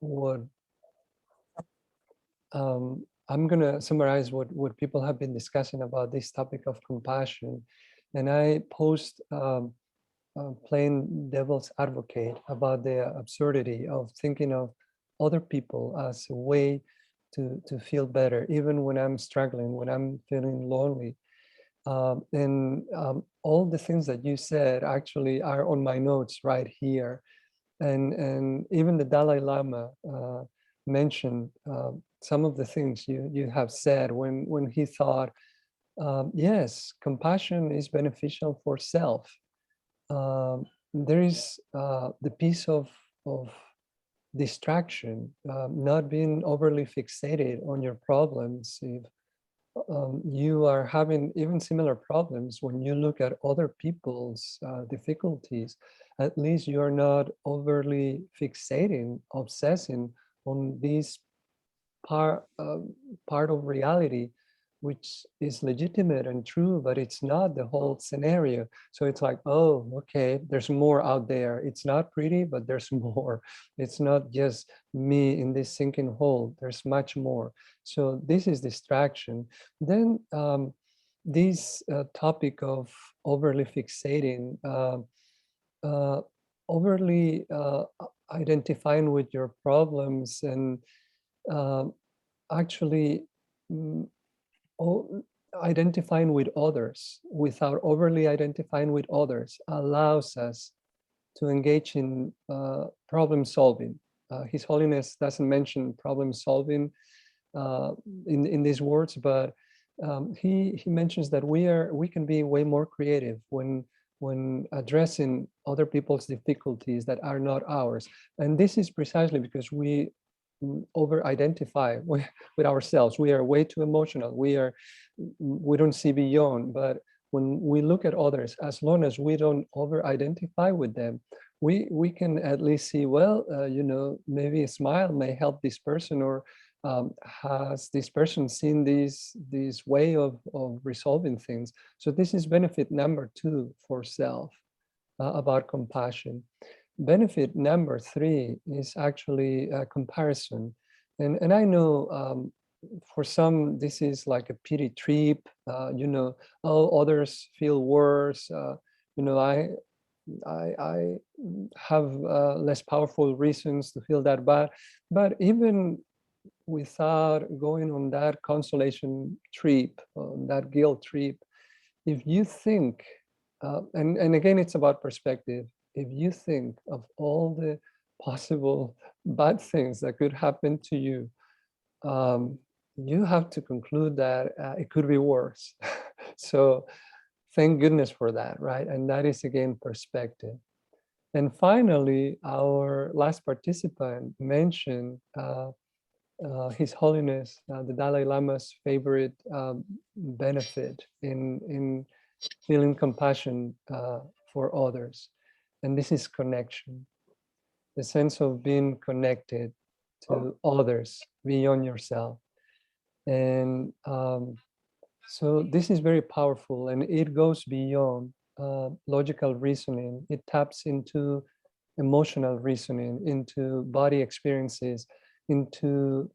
what I'm going to summarize what people have been discussing about this topic of compassion. And I post plain devil's advocate about the absurdity of thinking of other people as a way to feel better, even when I'm struggling, when I'm feeling lonely. And all the things that you said actually are on my notes right here. And even the Dalai Lama mentioned some of the things you have said when he thought, yes, compassion is beneficial for self. There is the piece of distraction, not being overly fixated on your problems. If you are having even similar problems, when you look at other people's difficulties, at least you are not overly fixating, obsessing on this part part of reality, which is legitimate and true, but it's not the whole scenario. So it's like, oh, okay, there's more out there. It's not pretty, but there's more. It's not just me in this sinking hole. There's much more. So this is distraction. Then this topic of overly fixating, uh, overly identifying with your problems and actually mm, identifying with others without overly identifying with others allows us to engage in problem solving. His Holiness doesn't mention problem solving in these words, but he mentions that we can be way more creative when addressing other people's difficulties that are not ours. And this is precisely because we over-identify with ourselves. We are way too emotional. We don't see beyond. But when we look at others, as long as we don't over-identify with them, we can at least see, well, maybe a smile may help this person, or has this person seen this way of resolving things? So this is benefit number 2 for self, about compassion. Benefit number 3 is actually comparison. And I know for some, this is like a pity trip, oh, others feel worse. I have less powerful reasons to feel that bad. But even without going on that consolation trip, on that guilt trip, if you think, and again, it's about perspective. If you think of all the possible bad things that could happen to you, you have to conclude that it could be worse. So thank goodness for that, right? And that is, again, perspective. And finally, our last participant mentioned His Holiness, the Dalai Lama's favorite benefit in feeling compassion for others. And this is connection, the sense of being connected to others beyond yourself. And so this is very powerful, and it goes beyond logical reasoning. It taps into emotional reasoning, into body experiences, into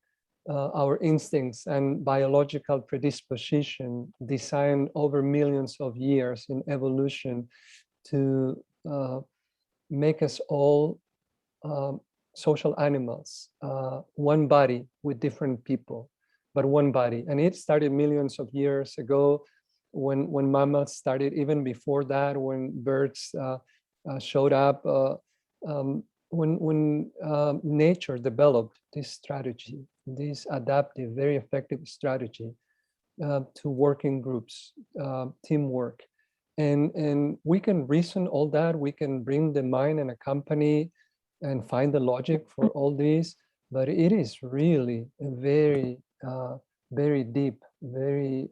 our instincts and biological predisposition designed over millions of years in evolution to make us all social animals, one body with different people, but one body. And it started millions of years ago when mammals started, even before that, when birds showed up, when nature developed this strategy, this adaptive, very effective strategy to work in groups, teamwork. And we can reason all that, we can bring the mind and a company and find the logic for all these, but it is really a very, very deep, very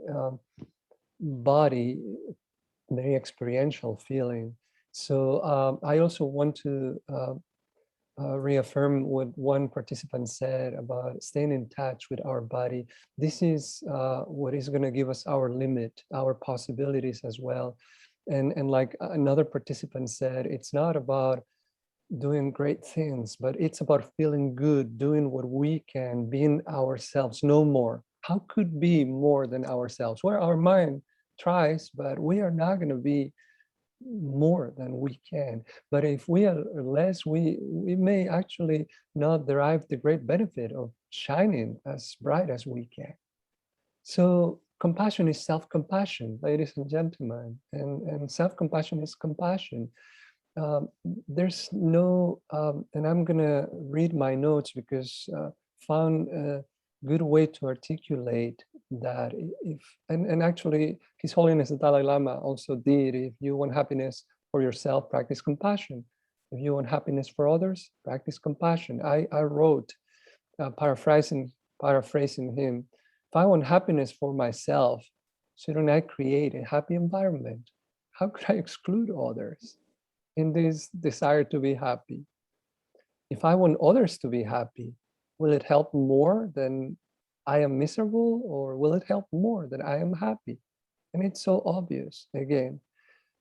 body, very experiential feeling. So I also want to reaffirm what one participant said about staying in touch with our body. This is what is going to give us our limit, our possibilities as well. And like another participant said, it's not about doing great things, but it's about feeling good, doing what we can, being ourselves, no more. How could be more than ourselves? Well, our mind tries, but we are not going to be more than we can. But if we are less, we may actually not derive the great benefit of shining as bright as we can. So compassion is self-compassion, ladies and gentlemen, and self-compassion is compassion. There's no, and I'm gonna read my notes because found a good way to articulate that. If and actually His Holiness the Dalai Lama also did. If you want happiness for yourself, practice compassion. If you want happiness for others, practice compassion. I wrote, paraphrasing him, if I want happiness for myself, shouldn't I create a happy environment? How could I exclude others in this desire to be happy? If I want others to be happy, will it help more than I am miserable, or will it help more than I am happy? And it's so obvious again.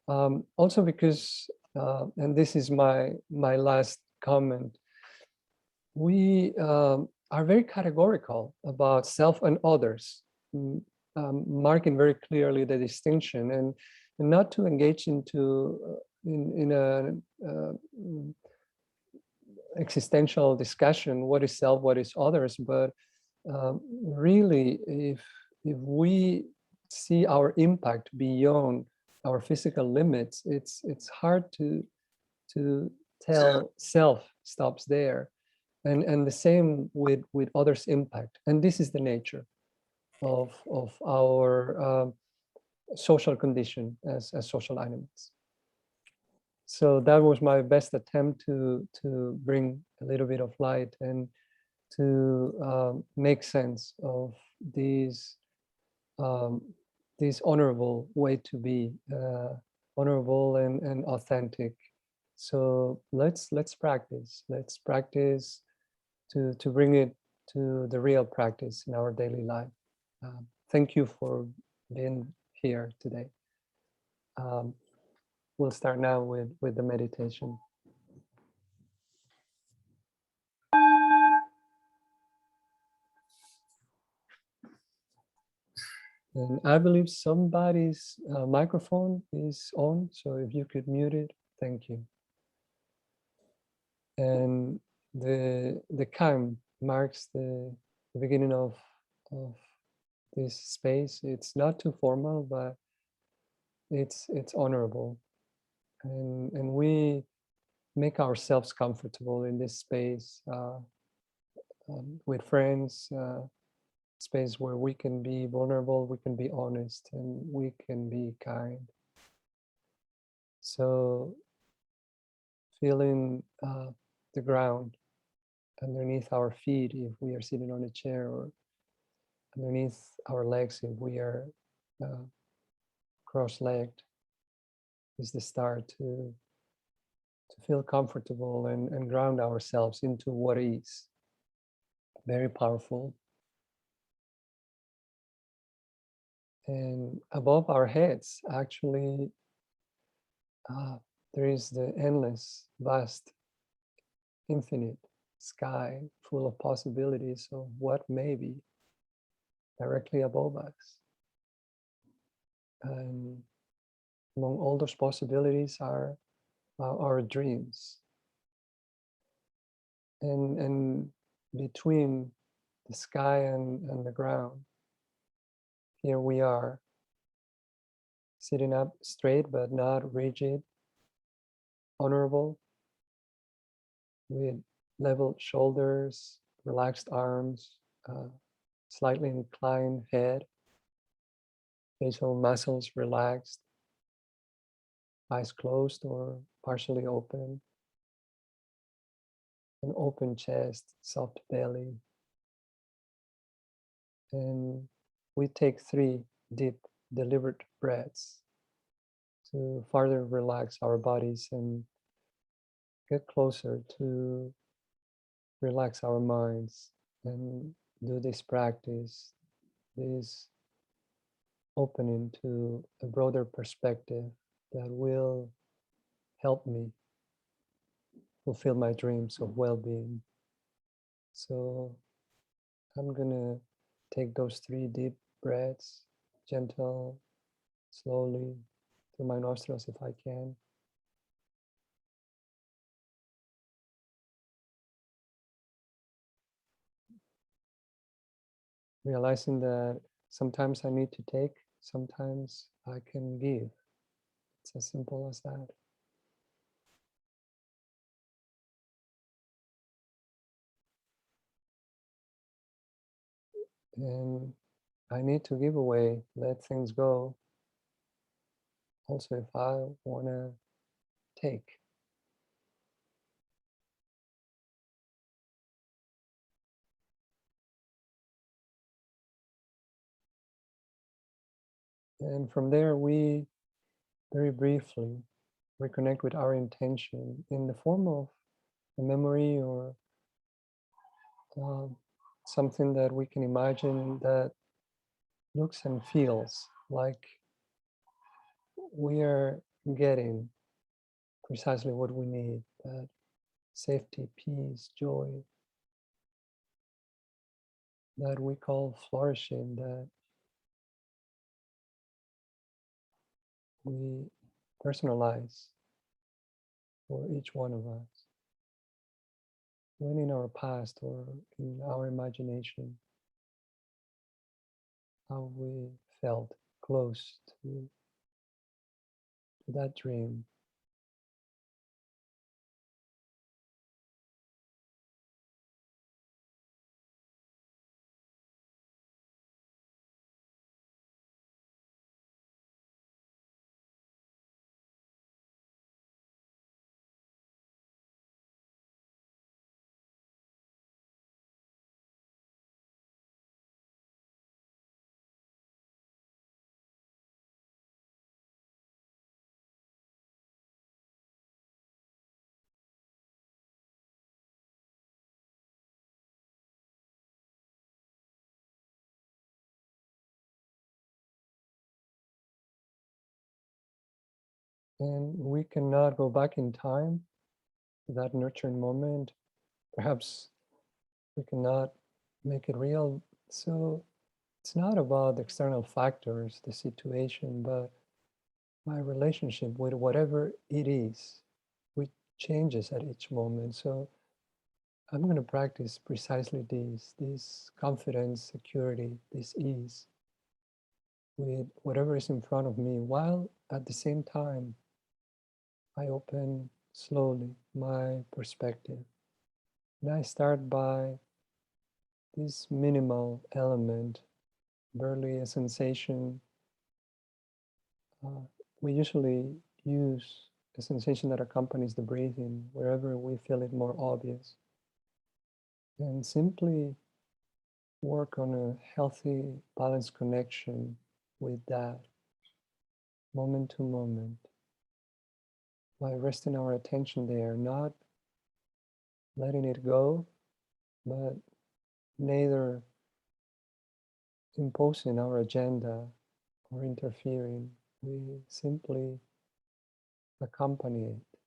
Also because, and this is my last comment, we are very categorical about self and others, marking very clearly the distinction, and not to engage into in a existential discussion, what is self, what is others, but really, if we see our impact beyond our physical limits, it's hard to tell self stops there, and the same with others' impact. And this is the nature of our social condition as social animals. So that was my best attempt to bring a little bit of light and to make sense of these this honorable way to be, honorable and authentic. So let's practice. Let's practice to bring it to the real practice in our daily life. Thank you for being here today. We'll start now with the meditation. And I believe somebody's microphone is on, so if you could mute it, thank you. And the calm marks the beginning of this space. It's not too formal, but it's honorable, and we make ourselves comfortable in this space with friends. Space where we can be vulnerable, we can be honest, and we can be kind. So feeling the ground underneath our feet if we are sitting on a chair, or underneath our legs if we are cross-legged, is the start to feel comfortable and ground ourselves into what is. Very powerful. And above our heads, actually, there is the endless, vast, infinite sky full of possibilities of what may be directly above us. And among all those possibilities are our dreams. And between the sky and the ground, here we are, sitting up straight but not rigid, honorable, with leveled shoulders, relaxed arms, slightly inclined head, facial muscles relaxed, eyes closed or partially open, an open chest, soft belly. And we take 3 deep, deliberate breaths to further relax our bodies and get closer to relax our minds, and do this practice, this opening to a broader perspective that will help me fulfill my dreams of well-being. So I'm gonna take those 3 deep breaths, gentle, slowly, through my nostrils if I can. Realizing that sometimes I need to take, sometimes I can give. It's as simple as that. And I need to give away, let things go. Also, if I want to take. And from there, we very briefly reconnect with our intention in the form of a memory or something that we can imagine that looks and feels like we are getting precisely what we need, that safety, peace, joy, that we call flourishing, that we personalize for each one of us. When in our past or in our imagination, how we felt close to that dream. And we cannot go back in time to that nurturing moment. Perhaps we cannot make it real. So it's not about the external factors, the situation, but my relationship with whatever it is, which changes at each moment. So I'm going to practice precisely this confidence, security, this ease with whatever is in front of me, while at the same time I open slowly my perspective. And I start by this minimal element, barely a sensation. We usually use a sensation that accompanies the breathing wherever we feel it more obvious. And simply work on a healthy, balanced connection with that, moment to moment, by resting our attention there, not letting it go, but neither imposing our agenda or interfering. We simply accompany it.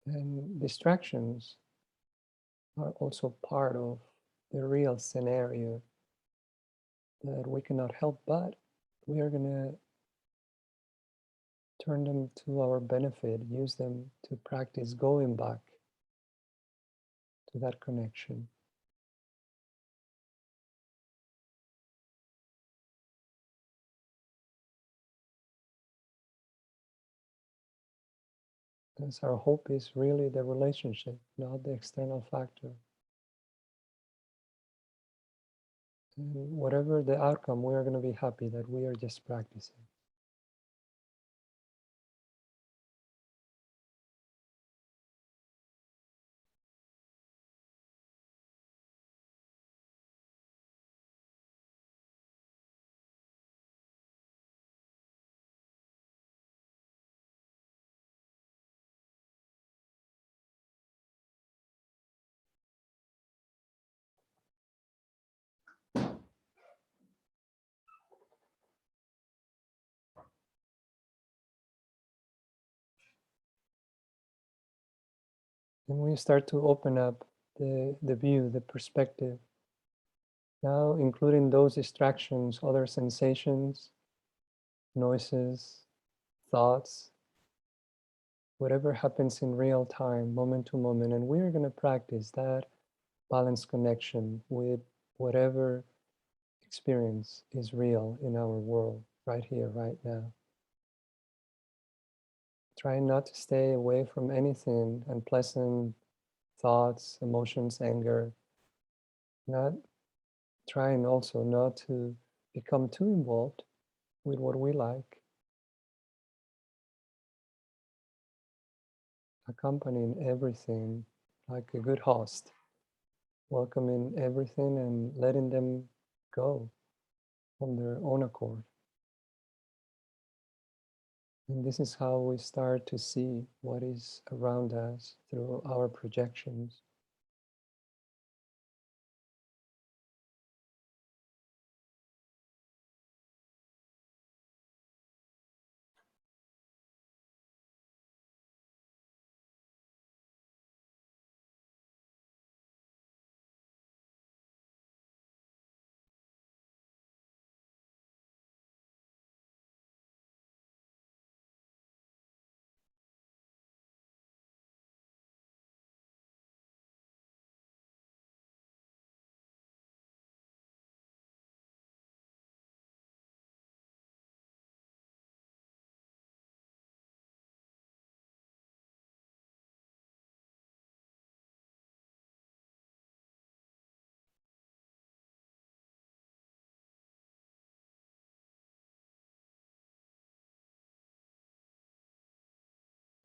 And distractions are also part of the real scenario that we cannot help, but we are going to turn them to our benefit, use them to practice going back to that connection. Because our hope is really the relationship, not the external factor. And whatever the outcome, we are going to be happy that we are just practicing. And we start to open up the view, the perspective, now including those distractions, other sensations, noises, thoughts, whatever happens in real time, moment to moment. And we're going to practice that balanced connection with whatever experience is real in our world, right here, right now. Try not to stay away from anything, unpleasant thoughts, emotions, anger. Not trying also not to become too involved with what we like. Accompanying everything like a good host, welcoming everything and letting them go on their own accord. And this is how we start to see what is around us through our projections.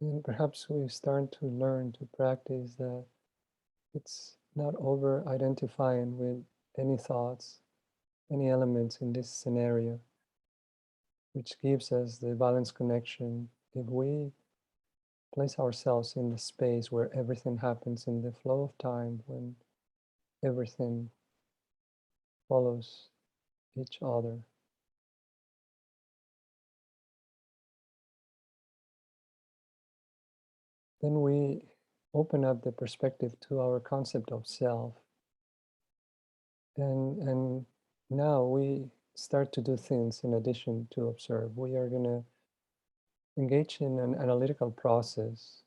And perhaps we start to learn to practice that it's not over identifying with any thoughts, any elements in this scenario, which gives us the balanced connection. If we place ourselves in the space where everything happens in the flow of time, when everything follows each other, then we open up the perspective to our concept of self. And now we start to do things in addition to observe. We are going to engage in an analytical process,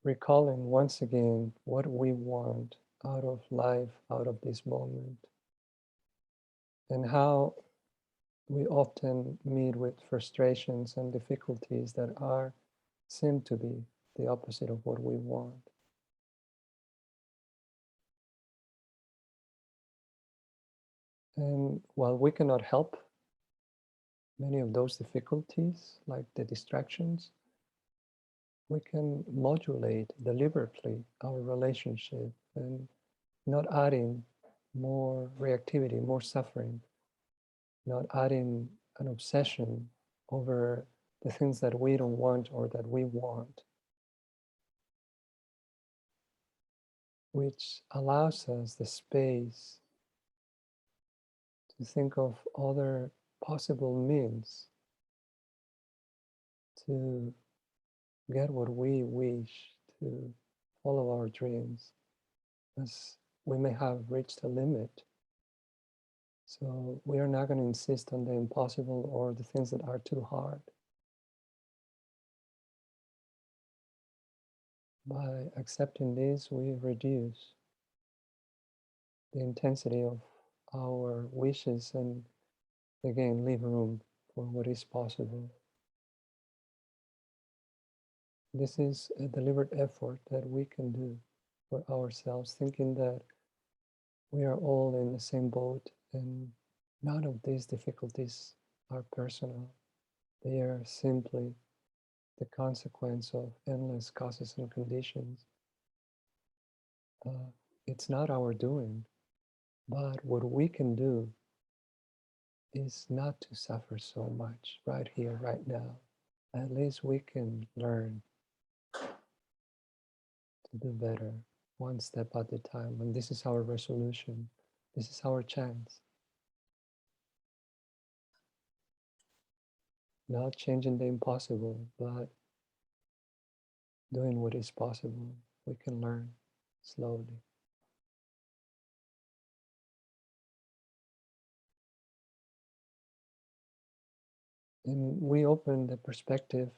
recalling once again what we want out of life, out of this moment, and how we often meet with frustrations and difficulties that are seem to be the opposite of what we want. And while we cannot help many of those difficulties, like the distractions, we can modulate deliberately our relationship and not adding more reactivity, more suffering, not adding an obsession over the things that we don't want or that we want, which allows us the space to think of other possible means to get what we wish, to follow our dreams, as we may have reached a limit. So we are not going to insist on the impossible or the things that are too hard. By accepting this, we reduce the intensity of our wishes and again leave room for what is possible. This is a deliberate effort that we can do for ourselves, thinking that we are all in the same boat and none of these difficulties are personal. They are simply the consequence of endless causes and conditions. Uh, it's not our doing, but what we can do is not to suffer so much right here, right now. At least we can learn to do better one step at a time. And this is our resolution. This is our chance. Not changing the impossible, but doing what is possible. We can learn slowly. And we open the perspective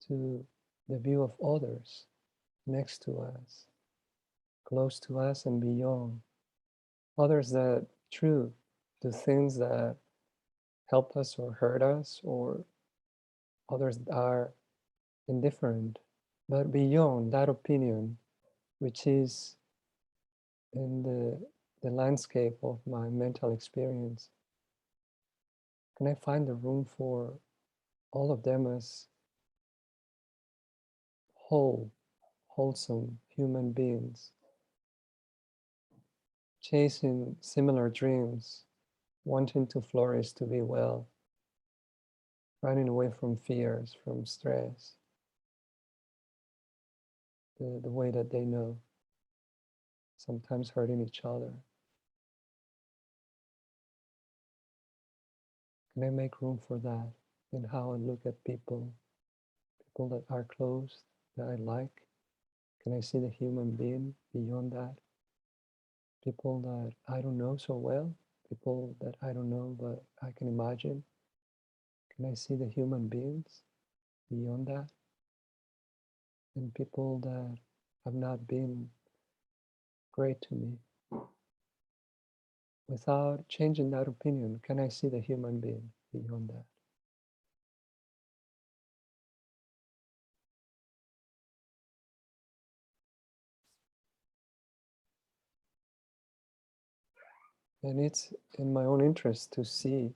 to the view of others next to us, close to us and beyond. Others that true do things that help us or hurt us, or others that are indifferent. But beyond that opinion, which is in the landscape of my mental experience, can I find the room for all of them as whole, wholesome human beings, chasing similar dreams, wanting to flourish, to be well, running away from fears, from stress, the way that they know, sometimes hurting each other. Can I make room for that in how I look at people, people that are close, that I like? Can I see the human being beyond that? People that I don't know so well, people that I don't know but I can imagine. Can I see the human beings beyond that? And people that have not been great to me. Without changing that opinion, can I see the human being beyond that? And it's in my own interest to see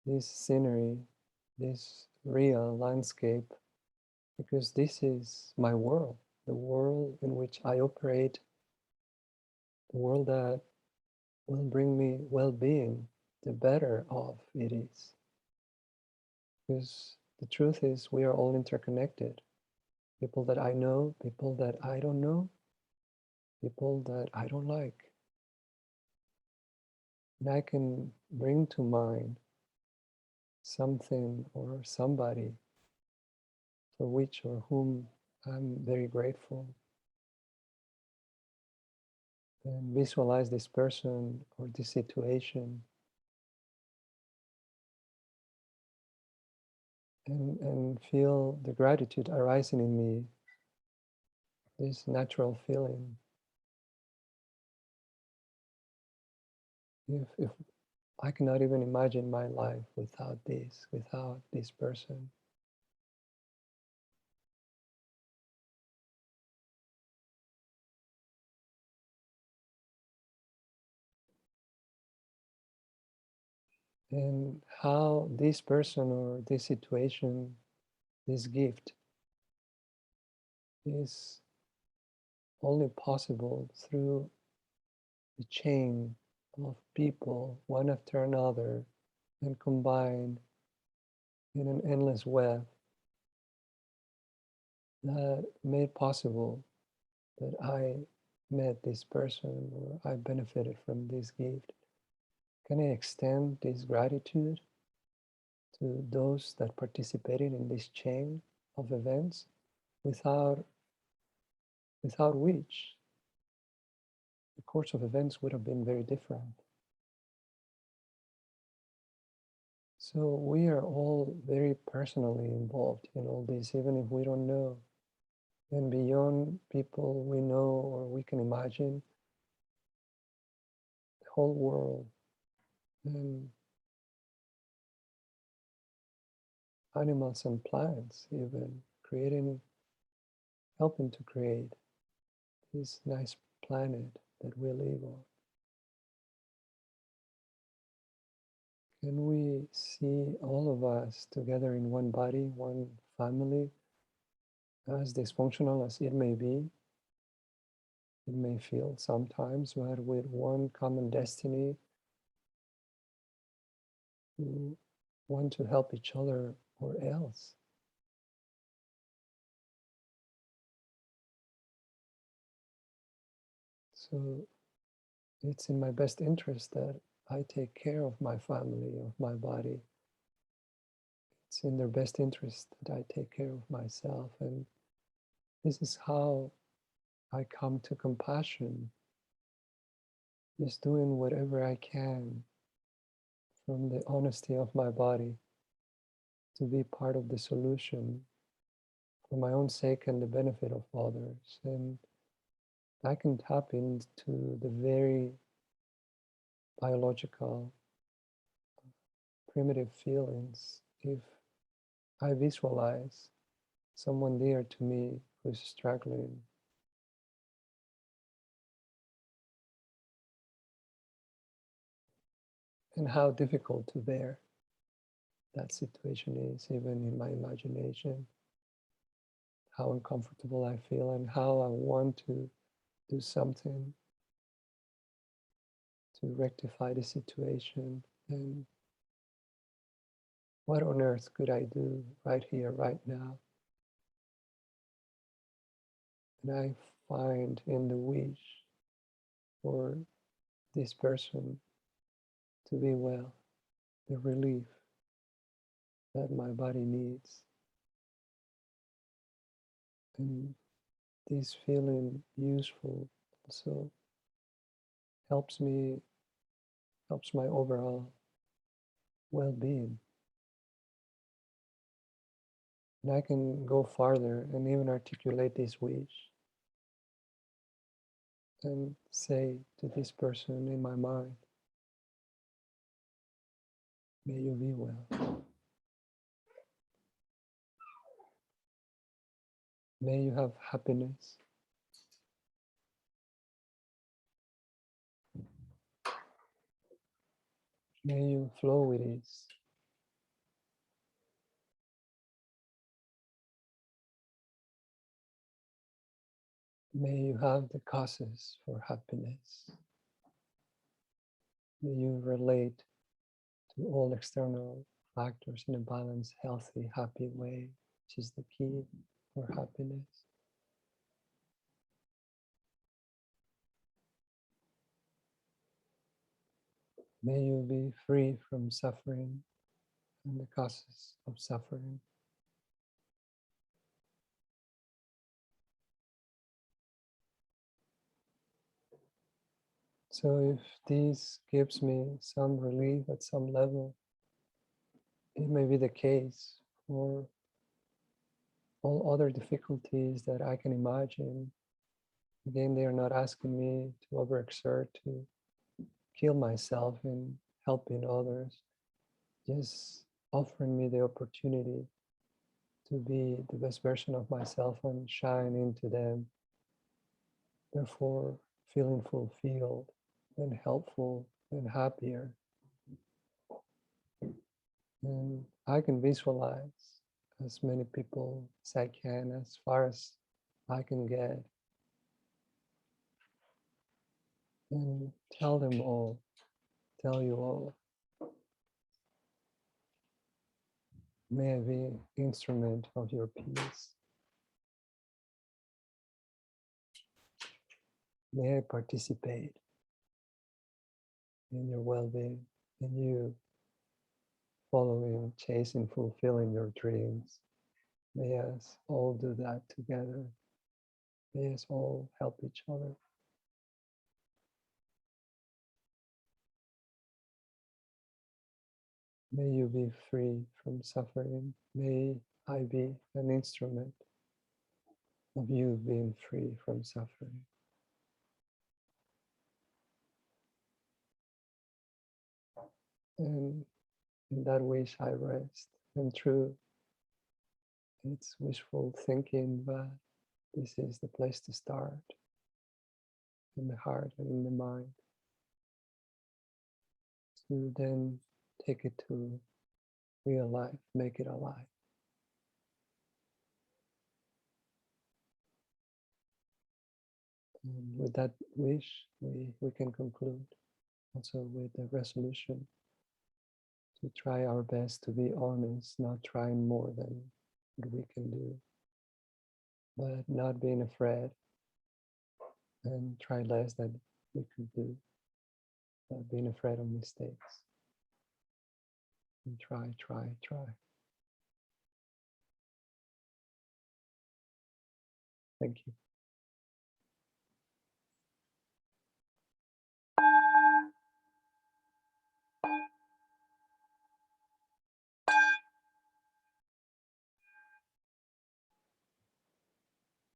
this scenery, this real landscape, because this is my world, the world in which I operate, the world that will bring me well-being, the better off it is. Because the truth is we are all interconnected. People that I know, people that I don't know, people that I don't like. And I can bring to mind something or somebody for which or whom I'm very grateful, and visualize this person or this situation, and feel the gratitude arising in me, this natural feeling. If I cannot even imagine my life without this person. And how this person or this situation, this gift, is only possible through the chain of people, one after another, and combined in an endless web that made possible that I met this person or I benefited from this gift. Can I extend this gratitude to those that participated in this chain of events, without which the course of events would have been very different? So we are all very personally involved in all this, even if we don't know. And beyond people we know or we can imagine, the whole world and animals and plants, even creating, helping to create this nice planet that we live on. Can we see all of us together in one body, one family, as dysfunctional as it may be? It may feel sometimes, but with one common destiny, to want to help each other or else. So it's in my best interest that I take care of my family, of my body. It's in their best interest that I take care of myself. And this is how I come to compassion, just doing whatever I can from the honesty of my body to be part of the solution for my own sake and the benefit of others. And I can tap into the very biological, primitive feelings if I visualize someone dear to me who's struggling. And how difficult to bear that situation is, even in my imagination. How uncomfortable I feel and how I want to do something to rectify the situation. And what on earth could I do right here, right now? And I find in the wish for this person to be well, the relief that my body needs. And this feeling useful also helps my overall well-being. And I can go farther and even articulate this wish and say to this person in my mind, may you be well. May you have happiness. May you flow with ease. May you have the causes for happiness. May you relate to all external factors in a balanced, healthy, happy way, which is the key for happiness. May you be free from suffering and the causes of suffering. So if this gives me some relief at some level, it may be the case for all other difficulties that I can imagine. Again, they are not asking me to overexert, to kill myself in helping others, just offering me the opportunity to be the best version of myself and shine into them, therefore feeling fulfilled and helpful and happier. And I can visualize as many people as I can, as far as I can get, and tell them all, tell you all, may I be instrument of your peace. May I participate in your well-being, in you following, chasing, fulfilling your dreams. May us all do that together. May us all help each other. May you be free from suffering. May I be an instrument of you being free from suffering. And in that wish I rest. And true, it's wishful thinking, but this is the place to start, in the heart and in the mind, to then take it to real life, make it alive. And with that wish, we can conclude also with the resolution to try our best to be honest, not trying more than what we can do, but not being afraid, and try less than we could do, not being afraid of mistakes. And try, try, try. Thank you.